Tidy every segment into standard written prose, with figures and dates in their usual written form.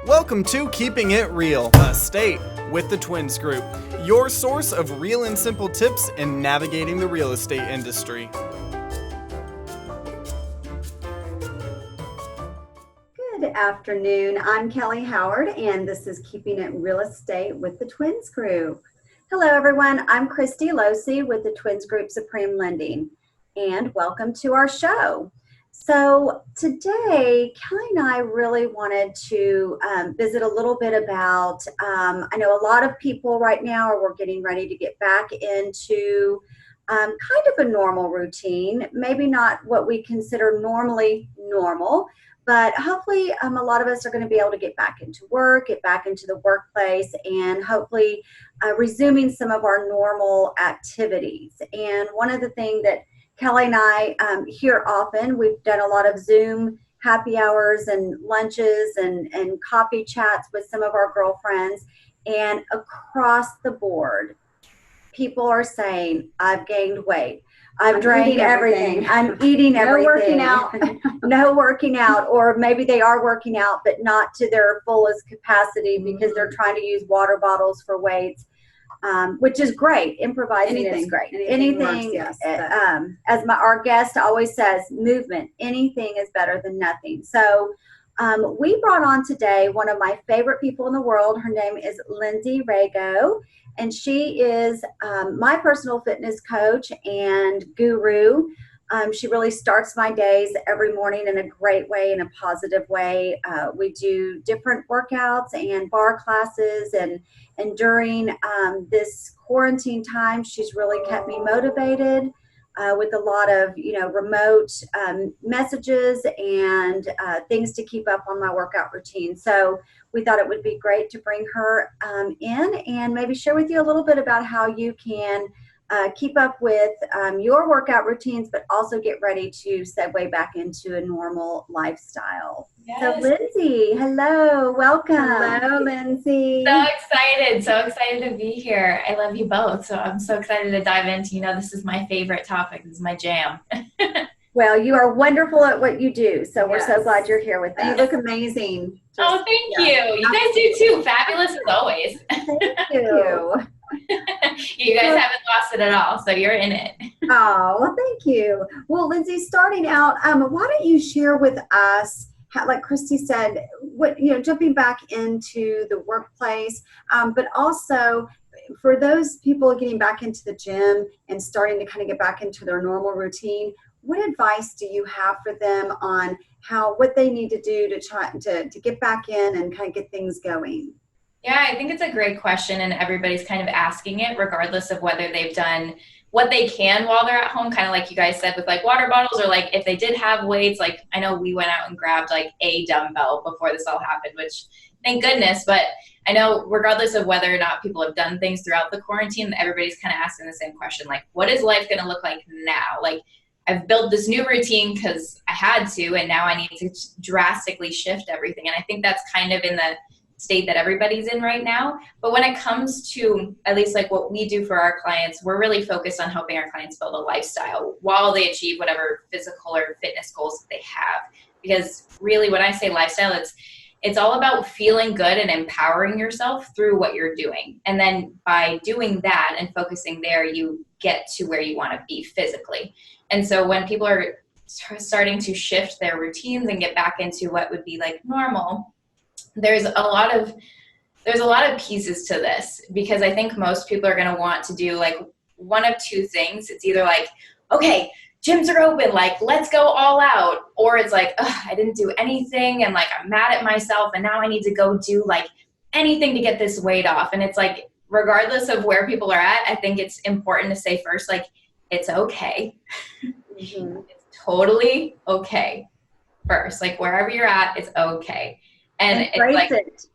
Welcome to Keeping It Real Estate with the Twins Group, your source of real and simple tips in navigating the real estate industry. Good afternoon. I'm Kelly Howard, and this is Keeping It Real Estate with the Twins Group. Hello, everyone. I'm Kristy with the Twins Group Supreme Lending, and welcome to our show. So today, Kelly and I really wanted to visit a little bit about, I know a lot of people right now are getting ready to get back into kind of a normal routine, maybe not what we consider normally normal, but hopefully a lot of us are going to be able to get back into work, get back into the workplace, and hopefully resuming some of our normal activities. And one of the things that Kelly and I hear often, we've done a lot of Zoom happy hours and lunches and coffee chats with some of our girlfriends, and across the board, people are saying, I've gained weight. I'm drinking everything. I'm eating everything. No working out, or maybe they are working out, but not to their fullest capacity because they're trying to use water bottles for weights, which is great. Improvising is great. Anything works, yes, as our guest always says, movement. Anything is better than nothing. So we brought on today one of my favorite people in the world. Her name is Lindsey Rago. And she is my personal fitness coach and guru. She really starts my days every morning in a great way, in a positive way. We do different workouts and bar classes. And during this quarantine time, she's really kept me motivated with a lot of, remote messages and things to keep up on my workout routine. So we thought it would be great to bring her in and maybe share with you a little bit about how you can keep up with your workout routines, but also get ready to segue back into a normal lifestyle. Yes. So Lindsey, hello, welcome. Hello, Lindsey. So excited to be here. I love you both. So I'm so excited to dive into, this is my favorite topic. This is my jam. Well, you are wonderful at what you do. So we're so glad you're here with us. You look amazing. Thank you. You guys do too. Fabulous as always. Thank you. You guys haven't lost it at all, so you're in it. Oh, well, thank you. Well, Lindsey, starting out, why don't you share with us, how, like Kristy said, what jumping back into the workplace, but also for those people getting back into the gym and starting to kind of get back into their normal routine, what advice do you have for them on what they need to do to try to get back in and kind of get things going? Yeah, I think it's a great question, and everybody's kind of asking it regardless of whether they've done what they can while they're at home, kind of like you guys said with like water bottles, or like if they did have weights. Like I know we went out and grabbed like a dumbbell before this all happened, which thank goodness. But I know regardless of whether or not people have done things throughout the quarantine, everybody's kind of asking the same question, like what is life going to look like now? Like I've built this new routine because I had to, and now I need to drastically shift everything. And I think that's kind of in the state that everybody's in right now. But when it comes to at least like what we do for our clients, we're really focused on helping our clients build a lifestyle while they achieve whatever physical or fitness goals that they have. Because really when I say lifestyle, it's all about feeling good and empowering yourself through what you're doing. And then by doing that and focusing there, you get to where you want to be physically. And so when people are starting to shift their routines and get back into what would be like normal, there's a lot of pieces to this, because I think most people are going to want to do like one of two things. It's either like, okay, gyms are open, like let's go all out, or it's like, I didn't do anything and like I'm mad at myself and now I need to go do like anything to get this weight off. And it's like, regardless of where people are at, I think it's important to say first, like, it's okay. Mm-hmm. It's totally okay first. Like wherever you're at, it's okay. And embrace it.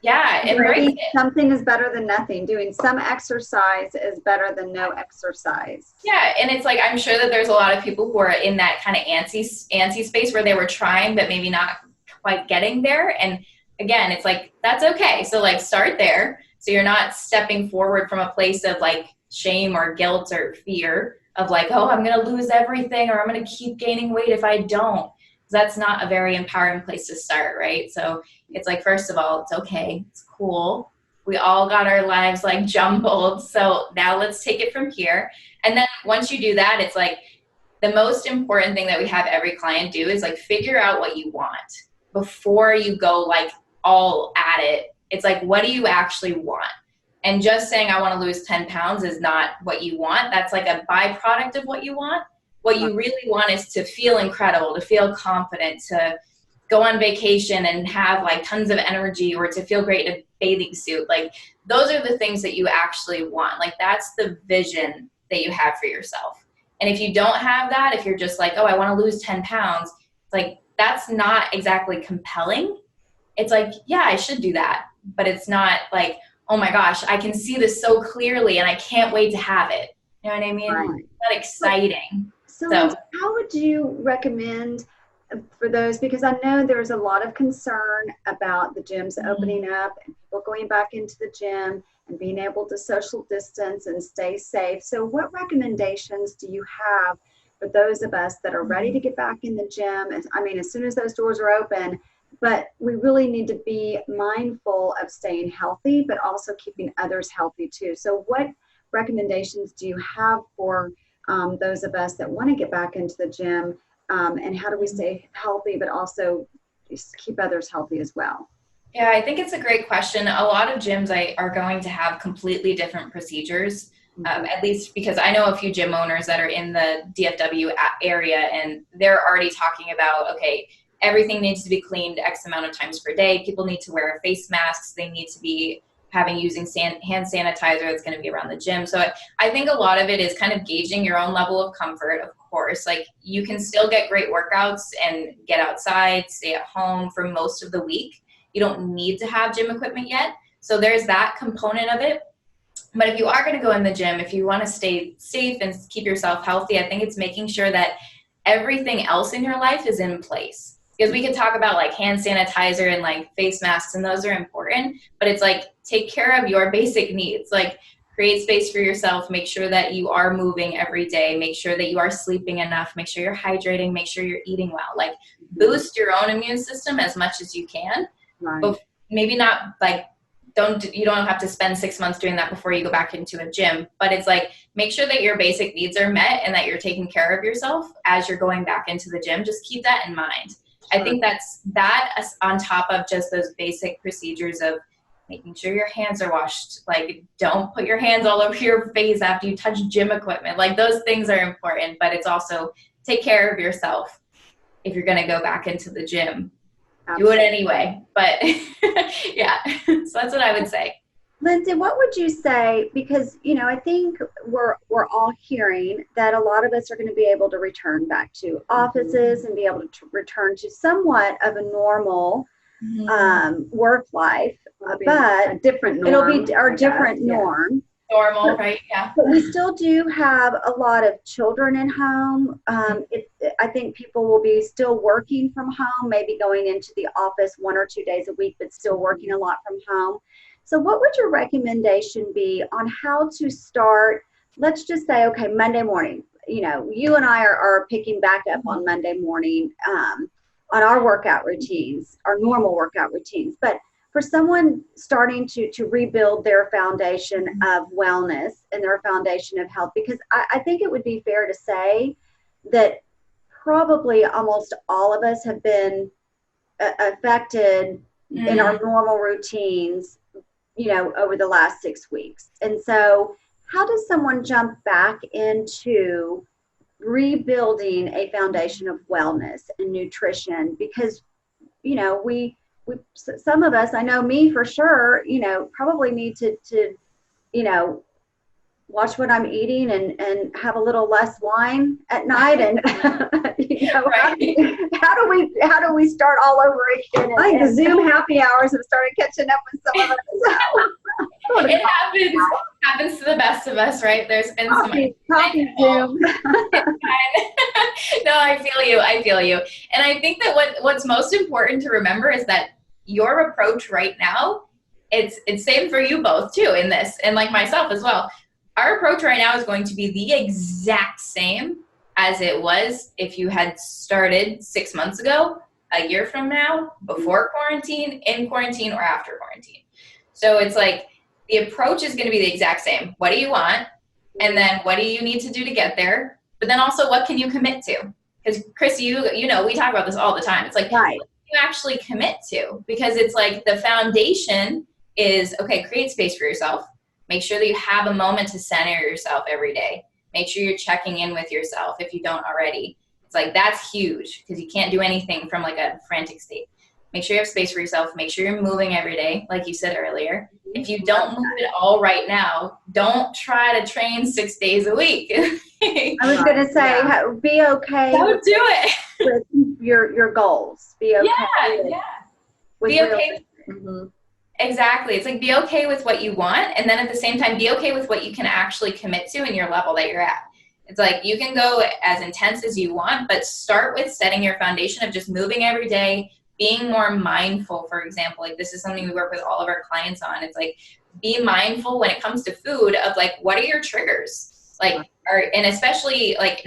Yeah, embrace it. Something is better than nothing. Doing some exercise is better than no exercise. Yeah, and it's like I'm sure that there's a lot of people who are in that kind of antsy space where they were trying but maybe not quite getting there. And again, it's like that's okay. So like start there. So you're not stepping forward from a place of like shame or guilt or fear of like, oh, I'm going to lose everything or I'm going to keep gaining weight if I don't. That's not a very empowering place to start, right? So it's like, first of all, it's okay, it's cool. We all got our lives like jumbled. So now let's take it from here. And then once you do that, it's like the most important thing that we have every client do is like figure out what you want before you go like all at it. It's like, what do you actually want? And just saying I want to lose 10 pounds is not what you want. That's like a byproduct of what you want. What you really want is to feel incredible, to feel confident, to go on vacation and have like tons of energy, or to feel great in a bathing suit. Like those are the things that you actually want. Like that's the vision that you have for yourself. And if you don't have that, if you're just like, oh, I want to lose 10 pounds, it's like, that's not exactly compelling. It's like, yeah, I should do that. But it's not like, oh my gosh, I can see this so clearly and I can't wait to have it. You know what I mean? Right. It's not exciting. So how would you recommend for those, because I know there's a lot of concern about the gyms opening up and people going back into the gym and being able to social distance and stay safe. So what recommendations do you have for those of us that are ready to get back in the gym? I mean, as soon as those doors are open, but we really need to be mindful of staying healthy, but also keeping others healthy too. So what recommendations do you have for those of us that want to get back into the gym, and how do we stay healthy, but also just keep others healthy as well? Yeah, I think it's a great question. A lot of gyms are going to have completely different procedures, at least because I know a few gym owners that are in the DFW area, and they're already talking about, okay, everything needs to be cleaned X amount of times per day. People need to wear face masks. They need to be using hand sanitizer that's going to be around the gym. So I think a lot of it is kind of gauging your own level of comfort, of course. Like you can still get great workouts and get outside, stay at home for most of the week. You don't need to have gym equipment yet. So there's that component of it. But if you are going to go in the gym, if you want to stay safe and keep yourself healthy, I think it's making sure that everything else in your life is in place. Because we could talk about like hand sanitizer and like face masks, and those are important, but it's like take care of your basic needs. Like create space for yourself, make sure that you are moving every day, make sure that you are sleeping enough, make sure you're hydrating, make sure you're eating well. Like boost your own immune system as much as you can. Right. But maybe not like you don't have to spend 6 months doing that before you go back into a gym, but it's like make sure that your basic needs are met and that you're taking care of yourself as you're going back into the gym. Just keep that in mind. I think that on top of just those basic procedures of making sure your hands are washed. Like don't put your hands all over your face after you touch gym equipment. Like those things are important, but it's also take care of yourself if you're going to go back into the gym. Absolutely. Do it anyway. But yeah, so that's what I would say. Lindsey, what would you say? Because, you know, I think we're all hearing that a lot of us are going to be able to return back to offices and be able to return to somewhat of a normal work life, but a different norm. It'll be our different norm. Normal, right? Yeah. But we still do have a lot of children at home. I think people will be still working from home, maybe going into the office 1 or 2 days a week, but still working a lot from home. So what would your recommendation be on how to start? Let's just say, okay, Monday morning, you know, you and I are picking back up on Monday morning on our workout routines, our normal workout routines. But for someone starting to rebuild their foundation of wellness and their foundation of health, because I think it would be fair to say that probably almost all of us have been affected in our normal routines, you know, over the last 6 weeks. And so how does someone jump back into rebuilding a foundation of wellness and nutrition? Because, you know, some of us, I know me for sure, you know, probably need to, you know, watch what I'm eating and have a little less wine at night. And, you know, right. how do we start all over again? I think the Zoom happy hours have started catching up with some of us. It happens to the best of us, right? There's been coffee No, Zoom. I feel you. And I think that what's most important to remember is that your approach right now, it's same for you both too in this, and like myself as well. Our approach right now is going to be the exact same as it was if you had started 6 months ago, a year from now, before quarantine, in quarantine, or after quarantine. So it's like the approach is going to be the exact same. What do you want? And then what do you need to do to get there? But then also, what can you commit to? Because Kristy, you know, we talk about this all the time. It's like, Right. what can you actually commit to? Because it's like the foundation is, okay, create space for yourself. Make sure that you have a moment to center yourself every day. Make sure you're checking in with yourself if you don't already. It's like, that's huge because you can't do anything from like a frantic state. Make sure you have space for yourself. Make sure you're moving every day, like you said earlier. If you don't move at all right now, don't try to train 6 days a week. I was going to say, be okay Don't do it. with your goals. Be okay. Yeah. With Be okay. Mhm. Exactly. It's like, be okay with what you want. And then at the same time, be okay with what you can actually commit to in your level that you're at. It's like, you can go as intense as you want, but start with setting your foundation of just moving every day, being more mindful. For example, like this is something we work with all of our clients on. It's like, be mindful when it comes to food of like, what are your triggers? Like, and especially like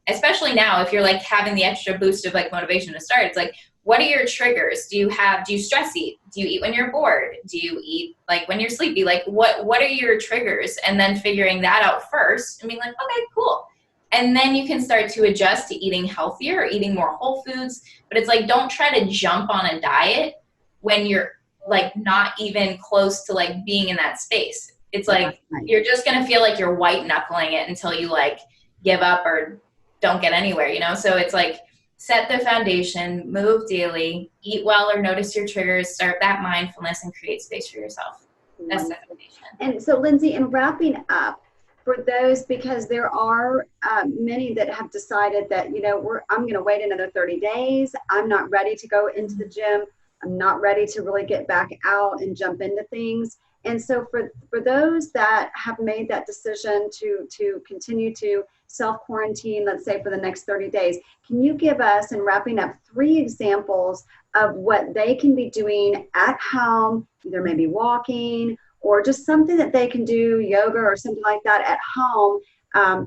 especially now, if you're like having the extra boost of like motivation to start, it's like, what are your triggers? Do you stress eat? Do you eat when you're bored? Do you eat like when you're sleepy? Like what are your triggers? And then figuring that out first and being like, okay, cool. And then you can start to adjust to eating healthier or eating more whole foods. But it's like, don't try to jump on a diet when you're like not even close to like being in that space. It's like, you're just going to feel like you're white knuckling it until you like give up or don't get anywhere, you know? So it's like, set the foundation, move daily, eat well or notice your triggers, start that mindfulness and create space for yourself. That's the foundation. And so Lindsey, in wrapping up, for those, because there are many that have decided that, you know, I'm going to wait another 30 days. I'm not ready to go into the gym. I'm not ready to really get back out and jump into things. And so for those that have made that decision to continue to self-quarantine, let's say for the next 30 days, can you give us, in wrapping up, 3 examples of what they can be doing at home, either maybe walking or just something that they can do, yoga or something like that at home,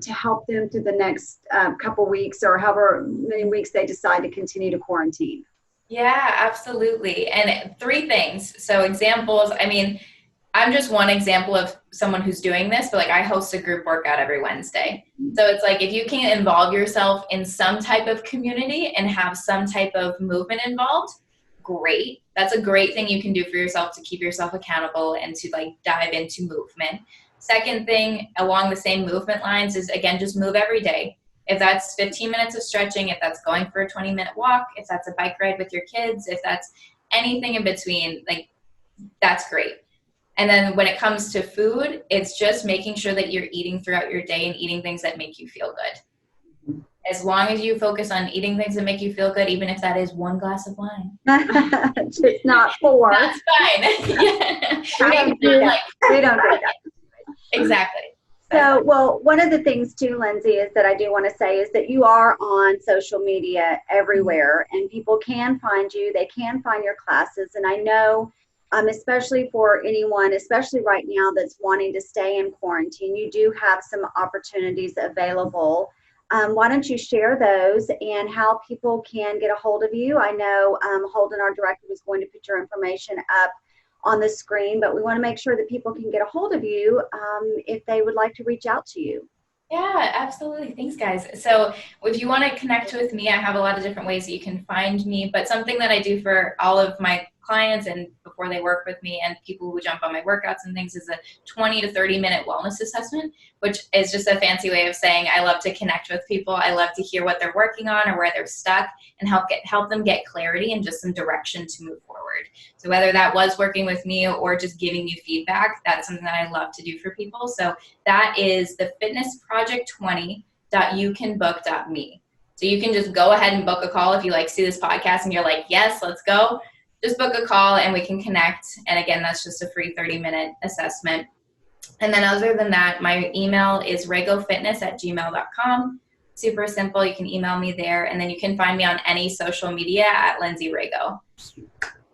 to help them through the next couple weeks or however many weeks they decide to continue to quarantine? Yeah, absolutely. And 3 things. So examples, I mean, I'm just one example of someone who's doing this, but like I host a group workout every Wednesday. So it's like, if you can involve yourself in some type of community and have some type of movement involved, great. That's a great thing you can do for yourself to keep yourself accountable and to like dive into movement. Second thing along the same movement lines is, again, just move every day. If that's 15 minutes of stretching, if that's going for a 20-minute walk, if that's a bike ride with your kids, if that's anything in between, like that's great. And then when it comes to food, it's just making sure that you're eating throughout your day and eating things that make you feel good. As long as you focus on eating things that make you feel good, even if that is 1 glass of wine. Just not 4. That's fine. Yeah. We don't do that. Exactly. So, well, one of the things too, Lindsey, is that I do want to say is that you are on social media everywhere, and people can find you. They can find your classes. And I know, especially for anyone, especially right now that's wanting to stay in quarantine, you do have some opportunities available. Why don't you share those and how people can get a hold of you? I know Holden, our director, was going to put your information up on the screen, but we want to make sure that people can get a hold of you if they would like to reach out to you. Yeah, absolutely. Thanks, guys. So if you want to connect with me, I have a lot of different ways that you can find me, but something that I do for all of my clients and before they work with me and people who jump on my workouts and things is a 20 to 30 minute wellness assessment, which is just a fancy way of saying I love to connect with people. I love to hear what they're working on or where they're stuck and help them get clarity and just some direction to move forward. So whether that was working with me or just giving you feedback, that's something that I love to do for people. So that is the fitnessproject20.youcanbook.me. So you can just go ahead and book a call if you like see this podcast and you're like, yes, let's go. Just book a call and we can connect. And again, that's just a free 30-minute assessment. And then other than that, my email is ragofitness@gmail.com. Super simple. You can email me there. And then you can find me on any social media at Lindsey Rago.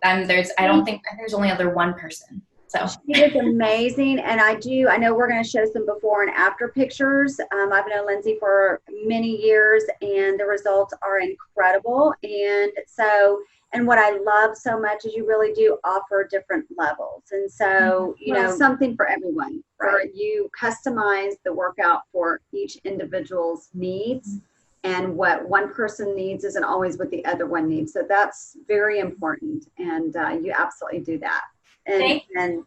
I don't think there's only other one person. So She is amazing, and I know we're going to show some before and after pictures. I've known Lindsey for many years, and the results are incredible. And what I love so much is you really do offer different levels. And so, you know, something for everyone. Right. Or you customize the workout for each individual's needs. And what one person needs isn't always what the other one needs. So that's very important. And you absolutely do that. And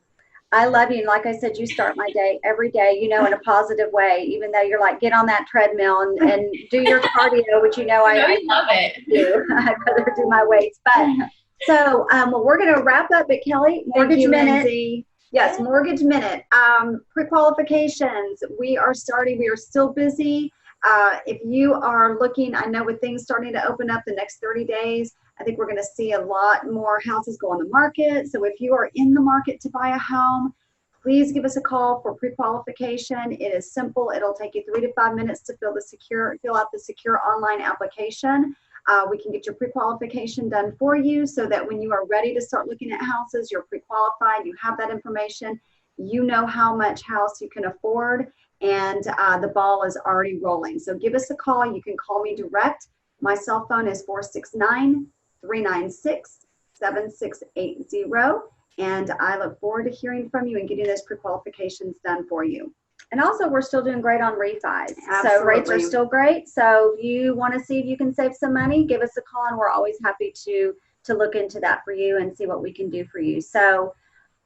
I love you. And like I said, you start my day every day, you know, in a positive way, even though you're like, get on that treadmill and do your cardio, which, you know, I love it. I'd rather do my weights. But so well, we're going to wrap up. But Kelly, Mortgage Minute. Lindsey. Yes, Mortgage Minute. Pre-qualifications. We are starting. We are still busy. If you are looking, I know with things starting to open up the next 30 days, I think we're going to see a lot more houses go on the market. So if you are in the market to buy a home, please give us a call for pre-qualification. It is simple. It'll take you 3 to 5 minutes to fill out the secure online application. We can get your pre-qualification done for you so that when you are ready to start looking at houses, you're pre-qualified, you have that information, you know how much house you can afford, and the ball is already rolling. So give us a call. You can call me direct. My cell phone is 469-396-7680. And I look forward to hearing from you and getting those pre-qualifications done for you. And also, we're still doing great on refis. Absolutely. So rates are still great. So if you want to see if you can save some money, give us a call, and we're always happy to look into that for you and see what we can do for you. So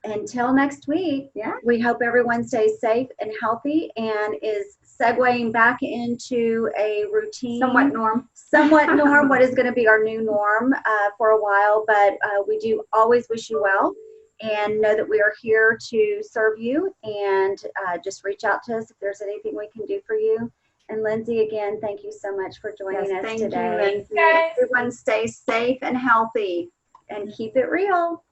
until next week, we hope everyone stays safe and healthy and is segueing back into a routine. Somewhat norm, what is going to be our new norm for a while. But we do always wish you well. And know that we are here to serve you, and just reach out to us if there's anything we can do for you. And Lindsey, again, thank you so much for joining us thank today. you, Lindsey. Everyone stay safe and healthy. And keep it real.